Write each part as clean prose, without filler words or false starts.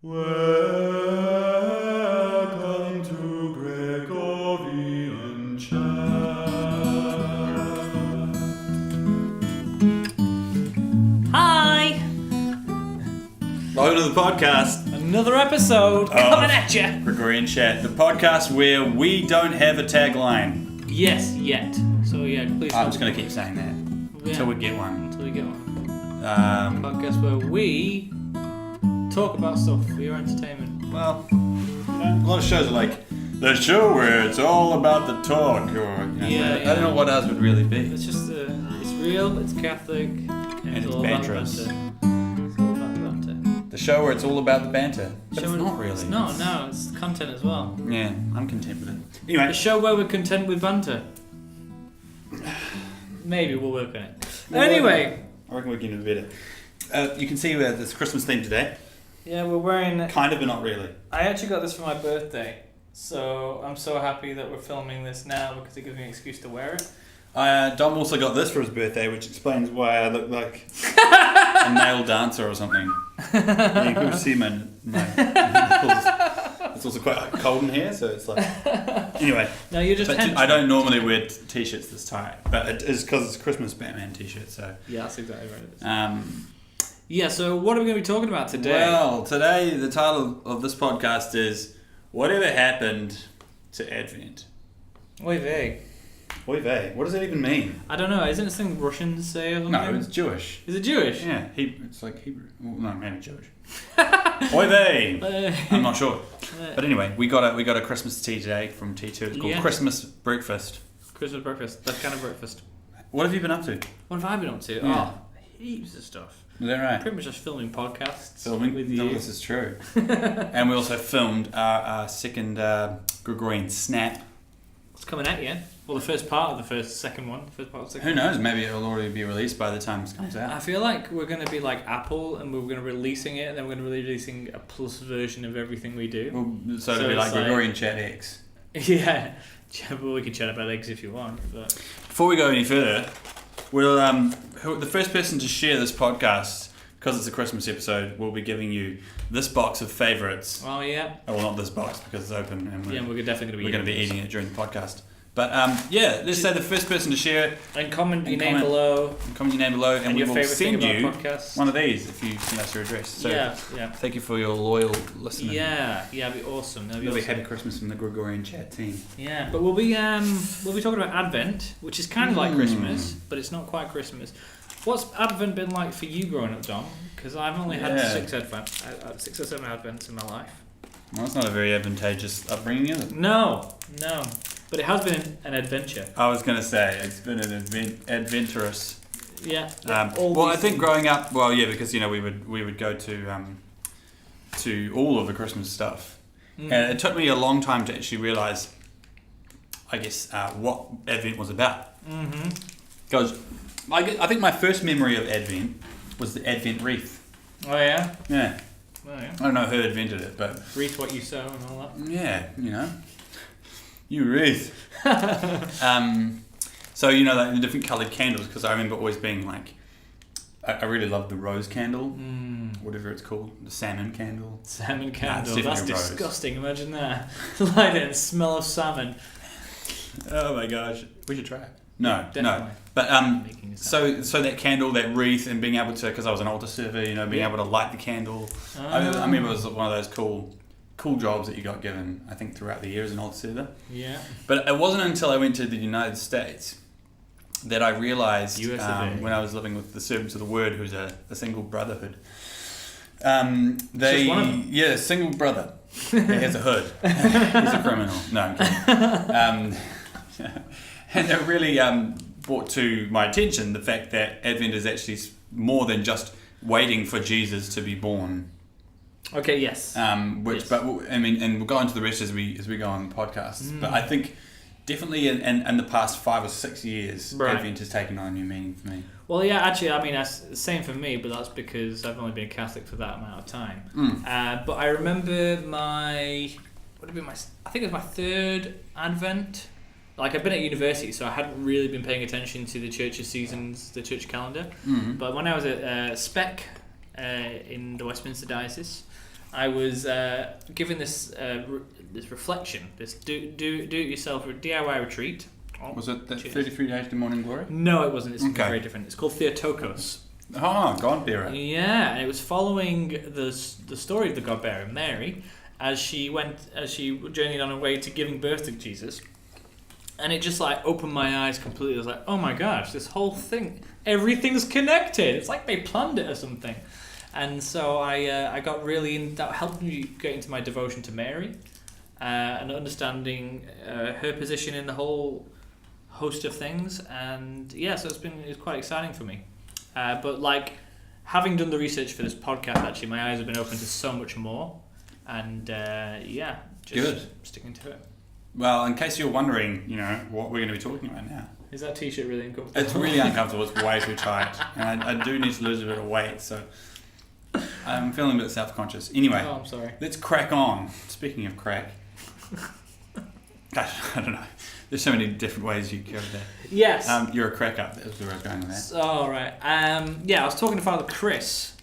Welcome to Gregorian Chat. Hi! Welcome to the podcast. Another episode coming at you. Gregorian Chat, the podcast where we don't have a tagline. Yes, yet. So yeah, please. I'm just going to keep saying that until we get one. Until we get one. Podcast where we talk about stuff for your entertainment. Well, a lot of shows are like the show where it's all about the talk, or I don't know what else would really be. It's just it's real, it's Catholic, and it's all banterous. about banter. It's all about the banter. The show where it's all about the banter. But it's not really. No, it's content as well. Yeah, I'm content with it. Anyway, The show where we're content with banter. Maybe we'll work on it. Anyway. I reckon we're getting better. You can see this Christmas theme today. Yeah, we're wearing... Kind of, but not really. I actually got this for my birthday, so I'm so happy that we're filming this now because it gives me an excuse to wear it. Dom also got this for his birthday, which explains why I look like a male dancer or something. You can see my it's also quite cold in here, so it's like... Anyway. No, you're just... I don't normally wear t-shirts this tight, but it is because it's a Christmas Batman t-shirt, so... Yeah, that's exactly right. Yeah, so what are we going to be talking about today? Well, today the title of this podcast is Whatever Happened to Advent? Oy vey. Oy vey. What does that even mean? I don't know. Isn't it something Russians say or something? No, it's Jewish. Is it Jewish? Yeah, it's like Hebrew. Well, no, maybe Jewish. Oy vey. I'm not sure. But anyway, we got a Christmas tea today from T2. It's called Christmas Breakfast. Christmas breakfast. That kind of breakfast. What have you been up to? What have I been up to? Yeah. Oh, heaps of stuff. Is that right? Pretty much just filming podcasts. With you. No, this is true. And we also filmed our second Gregorian Snap. It's coming at you. Well, the first part of the second one. Who knows? Maybe it'll already be released by the time this comes out. I feel like we're going to be like Apple, and we're going to be releasing it, and then we're going to be releasing a plus version of everything we do. Well, so it'll be like Gregorian Chat X. Yeah. Well, we can chat about eggs if you want. But before we go any further, we'll the first person to share this podcast, because it's a Christmas episode, we'll be giving you this box of favourites. Oh yeah. Oh, well, not this box because it's open, and we're definitely going to be eating it during the podcast. But let's say the first person to share and comment your name below. Comment your name below, and we will send you podcasts. one of these if you send us your address. So yeah. Thank you for your loyal listening. Yeah, it'd be awesome. It'll be Happy Christmas from the Gregorian Chat team. Yeah, but we'll be talking about Advent, which is kind of like Christmas, but it's not quite Christmas. What's Advent been like for you growing up, Dom? Because I've only had 6 or 7 Advents in my life. Well, that's not a very advantageous upbringing, is it? No. But it has been an adventure. I was going to say, it's been an adventurous. Yeah. I think growing up, because we would go to all of the Christmas stuff, and it took me a long time to actually realise, I guess, what Advent was about. Because I think my first memory of Advent was the Advent wreath. Oh yeah. Yeah. Oh yeah. I don't know who invented it, but wreath what you sow and all that. Yeah, you wreath. So like the different coloured candles, because I remember always being like, I really loved the rose candle, whatever it's called, the salmon candle. Salmon candle, that's rose. Disgusting. Imagine that. Light it and smell of salmon. Oh my gosh, we should try it. No. But so that candle, that wreath, and being able to, because I was an altar server, being able to light the candle. I remember it was one of those cool jobs that you got given, I think, throughout the year as an altar server. Yeah. But it wasn't until I went to the United States that I realised, when I was living with the Servants of the Word, who's a single brotherhood. Just one of them? Yeah, single brother. He has a hood. He's a criminal. No, I'm kidding. And it really brought to my attention the fact that Advent is actually more than just waiting for Jesus to be born. Okay. Yes. And we'll go into the rest as we go on the podcast. But I think definitely in the past 5 or 6 years, Advent has taken on a new meaning for me. Well, yeah, actually, that's the same for me, but that's because I've only been a Catholic for that amount of time. But I remember I think it was my 3rd Advent. Like, I've been at university, so I hadn't really been paying attention to the church's seasons, the church calendar. But when I was at Spec in the Westminster Diocese, I was given this this reflection, this do it yourself DIY retreat. Oh, was it that 33 Days to Morning Glory? No, it wasn't. It's very different. It's called Theotokos. Oh, God-bearer. Yeah, and it was following the story of the God-bearer Mary as she journeyed on her way to giving birth to Jesus. And it just like opened my eyes completely. I was like, oh my gosh, this whole thing, everything's connected. It's like they planned it or something. And so I got really that helped me get into my devotion to Mary and understanding her position in the whole host of things. And yeah, so it's quite exciting for me. But like having done the research for this podcast, actually, my eyes have been open to so much more. And just good. Sticking to it. Well, in case you're wondering, what we're going to be talking about now. Is that t-shirt really uncomfortable? It's really uncomfortable. It's way too tight. And I do need to lose a bit of weight, so I'm feeling a bit self-conscious. Anyway, I'm sorry. Let's crack on. Speaking of crack. Gosh, I don't know. There's so many different ways you could go with that. Yes. You're a crack up. That was where I was going with that. All right. I was talking to Father Chris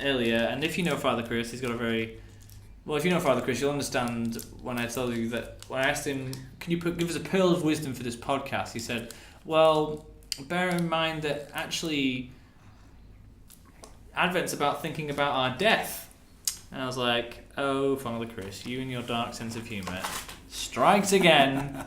earlier, and if you know Father Chris, he's got a very... Well, if you know Father Chris, you'll understand when I tell you that when I asked him, can you give us a pearl of wisdom for this podcast? He said, well, bear in mind that actually Advent's about thinking about our death. And I was like, oh, Father Chris, you and your dark sense of humour strikes again.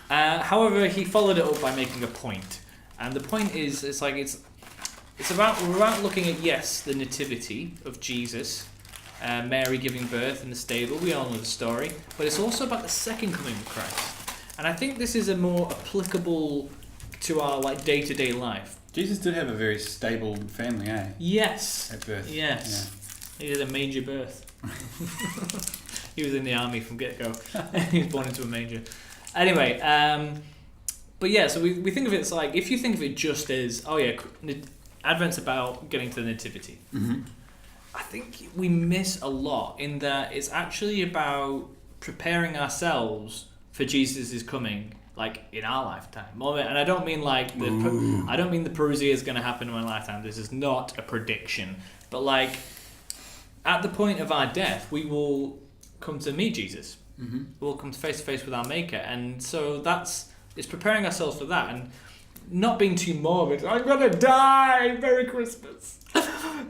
However, he followed it up by making a point. And the point is, we're about looking at, yes, the nativity of Jesus, Mary giving birth in the stable, we all know the story, but it's also about the second coming of Christ. And I think this is a more applicable to our day-to-day life. Jesus did have a very stable family, eh? Yes. At birth. Yes. Yeah. He had a manger birth. He was in the army from get-go. He was born into a manger. Anyway, but yeah, so we think of it as like, if you think of it just as, Advent's about getting to the nativity. Mm-hmm. I think we miss a lot in that it's actually about preparing ourselves for Jesus' coming, like in our lifetime. And I don't mean like the parousia is going to happen in my lifetime. This is not a prediction, but like at the point of our death, we will come to meet Jesus. Mm-hmm. We'll come face to face with our Maker, and so it's preparing ourselves for that and not being too morbid. I'm gonna die. Merry Christmas.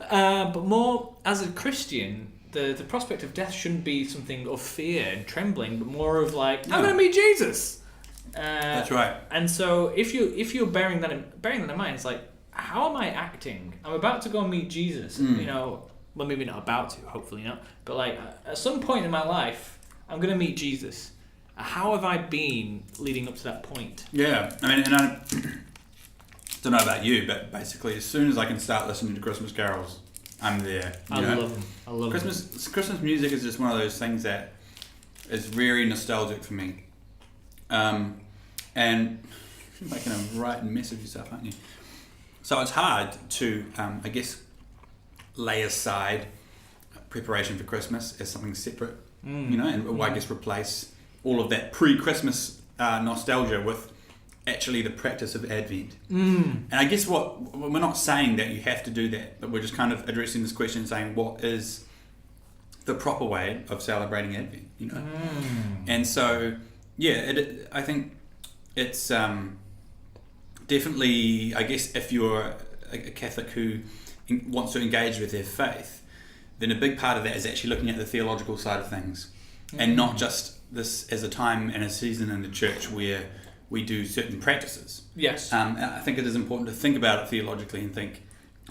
But more as a Christian, the prospect of death shouldn't be something of fear and trembling, but more of like, I'm going to meet Jesus. That's right. And so if you're bearing that in mind, it's like, how am I acting? I'm about to go and meet Jesus. Well, maybe not about to, hopefully not. But like at some point in my life, I'm going to meet Jesus. How have I been leading up to that point? Yeah, I mean, and I don't know about you, but basically, as soon as I can start listening to Christmas carols, I'm there. I love them. I love Christmas music is just one of those things that is very nostalgic for me. And you're making a right mess of yourself, aren't you? So it's hard to, I guess, lay aside preparation for Christmas as something separate, and I guess replace all of that pre-Christmas nostalgia with actually the practice of Advent. And I guess we're not saying that you have to do that, but we're just kind of addressing this question saying what is the proper way of celebrating Advent, And so, I think it's definitely, I guess if you're a Catholic who wants to engage with their faith, then a big part of that is actually looking at the theological side of things and not just this as a time and a season in the church where we do certain practices. Yes. I think it is important to think about it theologically and think,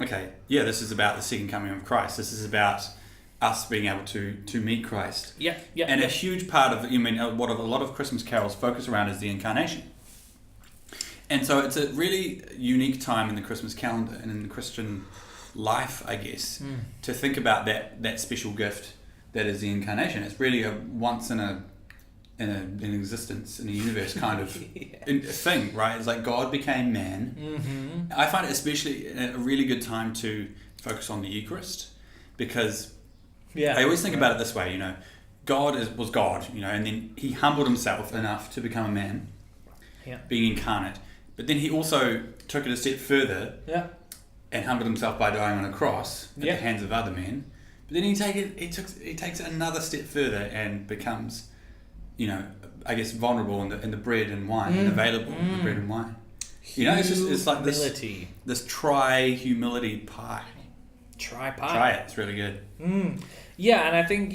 okay, this is about the second coming of Christ. This is about us being able to meet Christ. Yeah. And a huge part of what a lot of Christmas carols focus around is the incarnation. And so it's a really unique time in the Christmas calendar and in the Christian life, I guess, to think about that special gift that is the incarnation. It's really a once in an existence in a universe kind of thing, right? It's like God became man. Mm-hmm. I find it especially a really good time to focus on the Eucharist because I always think about it this way, God was God, and then he humbled himself enough to become a man, being incarnate. But then he also took it a step further and humbled himself by dying on a cross at the hands of other men But then he takes it another step further and becomes, I guess vulnerable in the bread and wine and available in the bread and wine. It's like this humility pie. Try it. It's really good. Yeah, and I think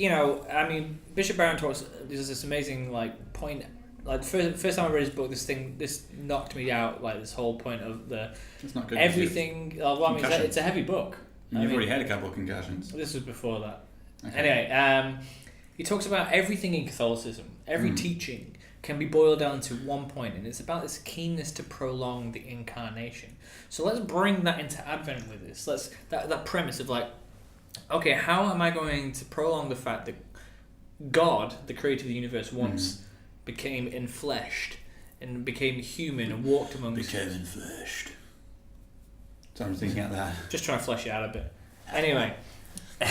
Bishop Barron there's this amazing point. Like the first time I read his book, this knocked me out. Like this whole point of it's not good. Everything. It's a heavy book. You've already had a couple of concussions. This was before that. Okay. Anyway, he talks about everything in Catholicism. Every teaching can be boiled down to one point, and it's about this keenness to prolong the incarnation. So let's bring that into Advent with this. That premise of okay, how am I going to prolong the fact that God, the creator of the universe, once became enfleshed and became human and walked amongst us? Became enfleshed. So I'm thinking out that. Just trying to flesh it out a bit. Anyway,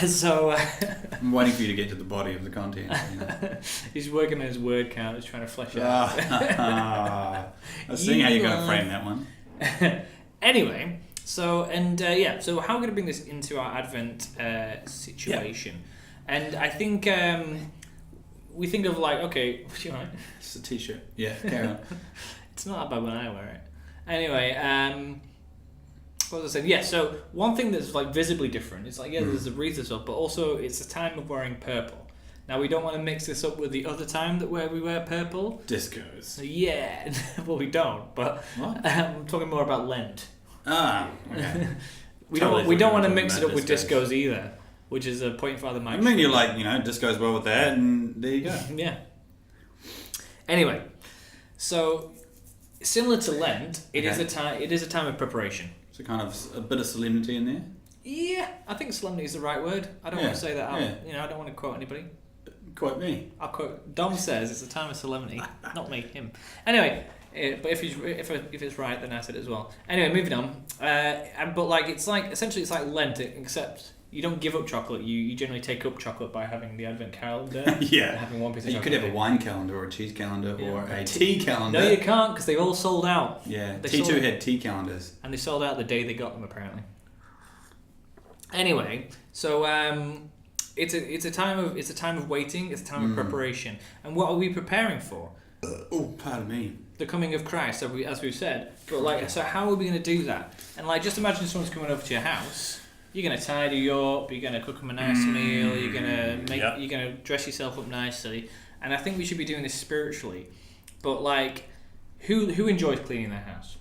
so I'm waiting for you to get to the body of the content. He's working on his word count. He's trying to flesh it out. I was seeing how you're going to frame that one. Anyway, so how are we going to bring this into our Advent situation? Yeah. And I think we think of okay, what do you want? It's a t-shirt. Yeah, carry on. It's not that bad when I wear it. Anyway, what was I saying? Yeah, so one thing that's visibly different is there's a wreath and stuff, but also it's a time of wearing purple. Now we don't want to mix this up with the other time where we wear purple. Discos. Yeah, well we don't, but I'm talking more about Lent. Ah, okay. we don't want to mix it up with discos either, which is a point Father Mike. I mean, you're this goes well with that, and there you go. Yeah. Anyway, so similar to Lent, it is a time of preparation. So kind of a bit of solemnity in there. Yeah, I think solemnity is the right word. I don't want to say that out. I don't want to quote anybody. Quote me. I'll quote. Dom says it's a time of solemnity, not me, him. Anyway, but if it's right, then I said it as well. Anyway, moving on. But essentially it's like Lent, except you don't give up chocolate. You generally take up chocolate by having the Advent calendar. Yeah. And having one piece of chocolate. You could have a wine calendar or a cheese calendar or a tea calendar. No, you can't because they all sold out. Yeah. T2 had tea calendars. And they sold out the day they got them apparently. Anyway, so it's a time of waiting. It's a time of preparation. And what are we preparing for? Pardon me. The coming of Christ, as we've said. But so how are we going to do that? And just imagine someone's coming over to your house. You're going to tidy you up. You're going to cook them a nice meal. You're going to You're going to dress yourself up nicely. And I think we should be doing this spiritually. But who enjoys cleaning their house?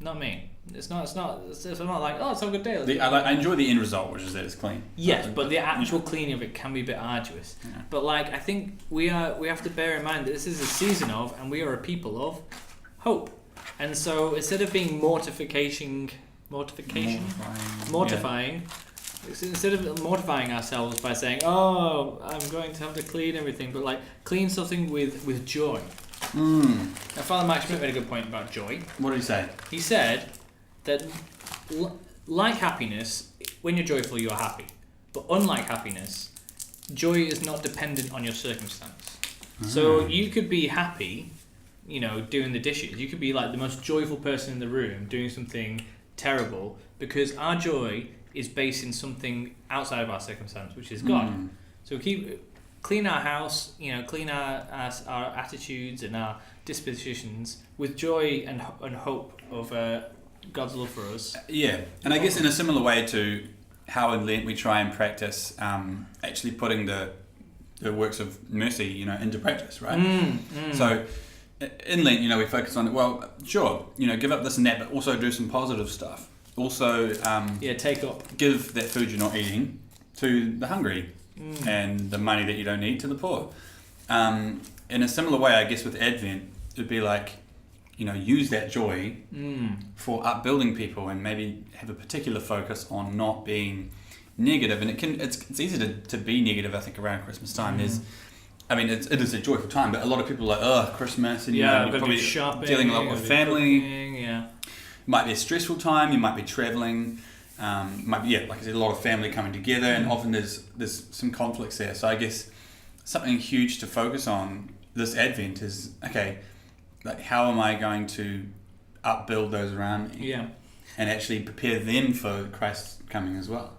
Not me. It's not let's have a good day. I enjoy the end result, which is that it's clean. Yes, but the actual cleaning of it can be a bit arduous. Yeah. But I think we have to bear in mind that this is a season of, and we are a people of, hope. And so instead of being mortifying. Instead of mortifying ourselves by saying, "Oh, I'm going to have to clean everything," but clean something with joy. Now, Father Mike Schmidt made a good point about joy. What did he say? He said that, like happiness, when you're joyful, you're happy. But unlike happiness, joy is not dependent on your circumstance. So you could be happy, doing the dishes. You could be the most joyful person in the room doing something terrible because our joy is based in something outside of our circumstance, which is God. So clean our house, clean our attitudes and our dispositions with joy and hope of God's love for us. Yeah, and I guess in a similar way to how in Lent we try and practice actually putting the works of mercy, into practice, right? So in Lent, we focus on give up this and that, but also do some positive stuff. Also, take up. Give that food you're not eating to the hungry, and the money that you don't need to the poor. In a similar way, I guess with Advent, it'd be use that joy for upbuilding people, and maybe have a particular focus on not being negative. And it's easy to be negative. I think around Christmas time it is a joyful time, but a lot of people are like, Christmas, and you're probably shopping, dealing a lot with family. Cooking, Might be a stressful time. You might be traveling. Might be like I said, a lot of family coming together, and often there's some conflicts there. So I guess something huge to focus on this Advent is how am I going to upbuild those around me? Yeah, and actually prepare them for Christ's coming as well.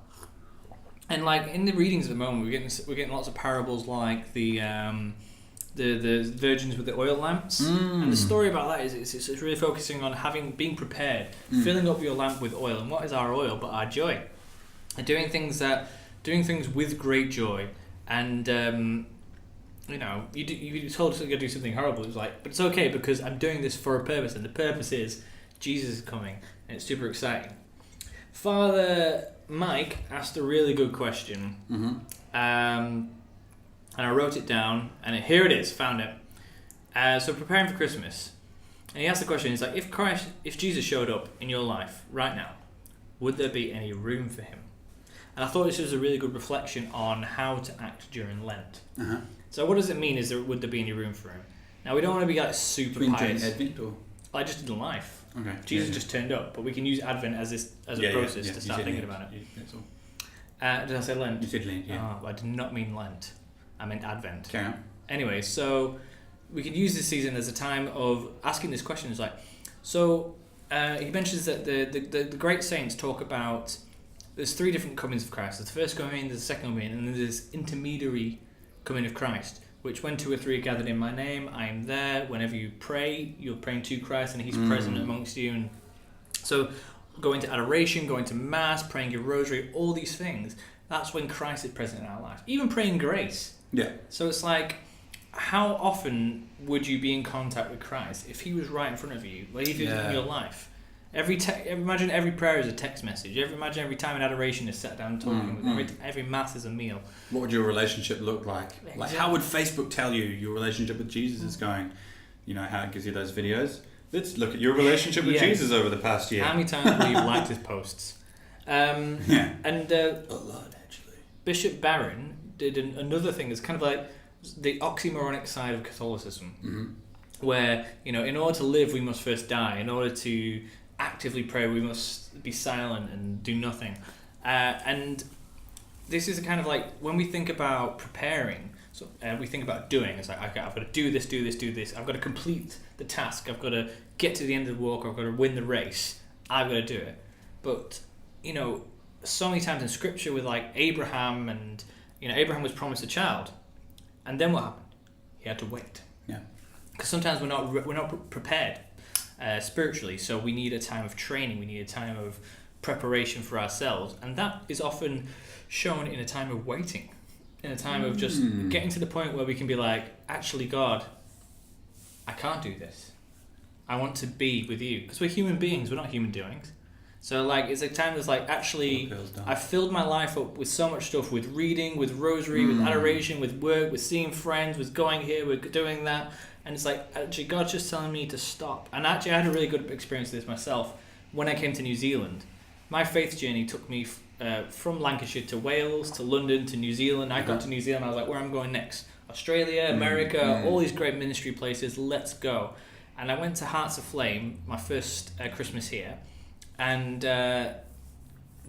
And like in the readings at the moment, we're getting lots of parables like the virgins with the oil lamps, and the story about that is it's really focusing on being prepared, filling up your lamp with oil. And what is our oil but our joy? And doing things with great joy. And you told us to go do something horrible. It was like, but it's okay because I'm doing this for a purpose, and the purpose is Jesus is coming, and it's super exciting. Father Mike asked a really good question, and I wrote it down, and here it is, found it. So preparing for Christmas, and he asked the question, he's like, if Jesus showed up in your life right now, would there be any room for him? And I thought this was a really good reflection on how to act during Lent. So what does it mean, would there be any room for him? Now we don't want to be like super pious. Advent or? I just did in life. Okay. Jesus just turned up, but we can use Advent as a process to start thinking about it. That's all. Did I say Lent? You said Lent, yeah. Oh, I did not mean Lent. I meant Advent. Carry on. Anyway, so we could use this season as a time of asking this question. It's like, so he mentions that the great saints talk about there's 3 different comings of Christ. There's the first coming, there's the second coming, and then there's this intermediary coming of Christ, which when 2 or 3 are gathered in my name, I am there. Whenever you pray, you're praying to Christ, and he's present amongst you. And so going to adoration, going to mass, praying your rosary, all these things, that's when Christ is present in our life. Even praying grace. Yeah. So it's like, how often would you be in contact with Christ if he was right in front of you, like if he was in your life? Imagine every prayer is a text message. Imagine every time in adoration is sat down talking with him. Every mass is a meal. What would your relationship look like? Exactly. Like, how would Facebook tell you your relationship with Jesus is going? You know, how it gives you those videos. Let's look at your relationship with Jesus over the past year. How many times have you liked his posts? And a lot, actually. Bishop Barron did another thing that's kind of like the oxymoronic side of Catholicism, where, you know, in order to live, we must first die. In order to actively pray, we must be silent and do nothing. And this is kind of like when we think about preparing, so we think about doing. It's like, okay, I've got to do this. I've got to complete the task. I've got to get to the end of the walk. I've got to win the race. I've got to do it. But, you know, so many times in Scripture with like Abraham, and, you know, Abraham was promised a child, and then what happened? He had to wait. Yeah. Because sometimes we're not prepared spiritually, so we need a time of training. We need a time of preparation for ourselves, and that is often shown in a time of waiting, in a time of just getting to the point where we can be like, actually, God, I can't do this. I want to be with you, because we're human beings. We're not human doings. So like, it's a time that's like, actually, I've filled my life up with so much stuff, with reading, with rosary, with adoration, with work, with seeing friends, with going here, with doing that. And it's like, actually, God's just telling me to stop. And actually, I had a really good experience with this myself when I came to New Zealand. My faith journey took me from Lancashire to Wales, to London, to New Zealand. I got to New Zealand, I was like, where am I going next? Australia, America, all these great ministry places, let's go. And I went to Hearts of Flame, my first Christmas here. And the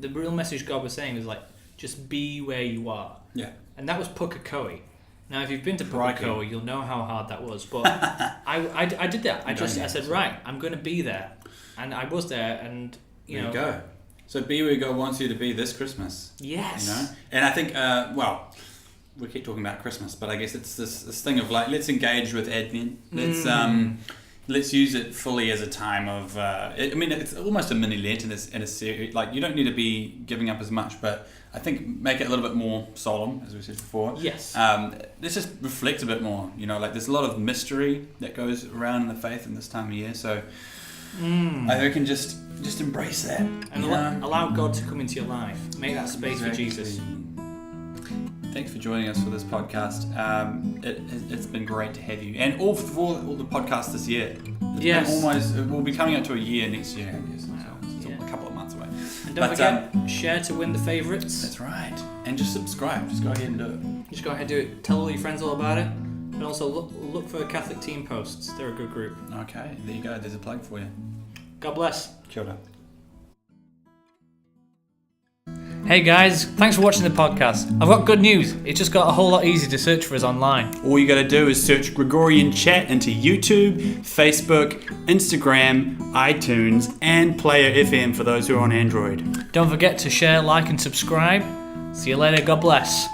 real message God was saying was like, just be where you are. Yeah. And that was Pukekohe. Now, if you've been to Pukekohe, you'll know how hard that was. But I did that. I said, right, I'm going to be there. And I was there, and, you know. There you go. So be where God wants you to be this Christmas. Yes. You know? And I think, we keep talking about Christmas, but I guess it's this thing of like, let's engage with Advent. Let's use it fully as a time of. It's almost a mini Lent in a series. Like, you don't need to be giving up as much, but I think make it a little bit more solemn, as we said before. Yes. Let's just reflect a bit more. You know, like there's a lot of mystery that goes around in the faith in this time of year. So I reckon just embrace that and allow God to come into your life. Make that space for Jesus. Thanks for joining us for this podcast. It's been great to have you, and all the podcasts this year. We'll be coming up to a year next year, I guess. So it's a couple of months away. And don't forget, share to win the favourites. That's right. And just subscribe. Just go ahead and do it. Just go ahead and do it. Tell all your friends all about it. And also look for Catholic Team Posts. They're a good group. Okay, there you go. There's a plug for you. God bless. Kia ora. Hey guys, thanks for watching the podcast. I've got good news. It just got a whole lot easier to search for us online. All you got to do is search Gregorian Chat into YouTube, Facebook, Instagram, iTunes, and Player FM for those who are on Android. Don't forget to share, like, and subscribe. See you later. God bless.